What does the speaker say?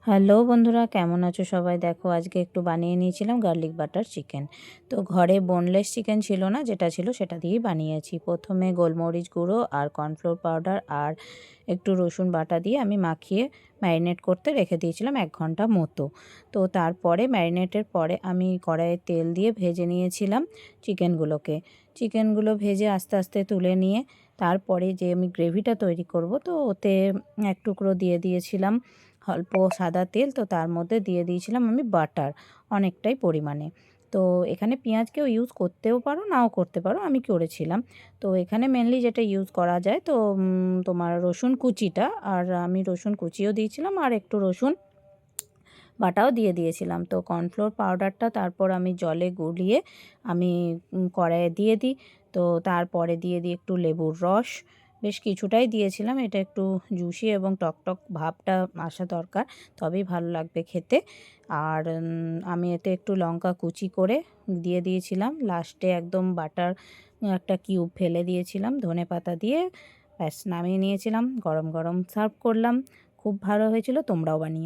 Hello বন্ধুরা, কেমন আছো সবাই? দেখো আজকে একটু বানিয়ে নিয়েছিলাম গার্লিক বাটার চিকেন। তো ঘরে বোনলেস চিকেন ছিল না, যেটা ছিল সেটা দিয়েই বানিয়েছি। প্রথমে গোলমরিচ গুঁড়ো আর কর্নফ্লোর পাউডার আর একটু রসুন বাটা দিয়ে আমি মাখিয়ে ম্যারিনেট করতে রেখে দিয়েছিলাম 1 ঘন্টা মতো। তো তারপরে ম্যারিনেটের পরে আমি কড়াইয়ে তেল দিয়ে ভেজে নিয়েছিলাম চিকেনগুলো ভেজে আস্তে আস্তে তুলে নিয়ে তারপরে যে আমি গ্রেভিটা তৈরি করব, তো ওতে এক টুকরো দিয়ে দিয়েছিলাম অল্প সাদা তেল। তো তার মধ্যে দিয়ে দিয়েছিলাম আমি বাটার অনেকটাই পরিমাণে। তো এখানে পেঁয়াজ কেউ ইউজ করতেও পারো, নাও করতে পারো, আমি করেছিলাম। তো এখানে মেনলি যেটা ইউজ করা যায়, তো তোমার রসুন কুচিটা, আর আমি রসুন কুচিও দিয়েছিলাম আর একটু রসুন বাটাও দিয়ে দিয়েছিলাম। তো কর্নফ্লোর পাউডারটা তারপর আমি জলে গুলিয়ে আমি কড়াইয়ে দিয়ে দিই। তো তারপরে দিয়ে দিই একটু লেবুর রস, বেশ কিছুটাই দিয়েছিলাম। এটা একটু জুসি এবং টকটক ভাবটা আসা দরকার, তবেই ভালো লাগবে খেতে। আর আমি এতে একটু লঙ্কা কুচি করে দিয়ে দিয়েছিলাম। লাস্টে একদম বাটার একটা কিউব ফেলে দিয়েছিলাম, ধনেপাতা দিয়ে ব্যাস নামিয়ে নিয়েছিলাম। গরম গরম সার্ভ করলাম, খুব ভালো হয়েছিল। তোমরাও বানিয়ে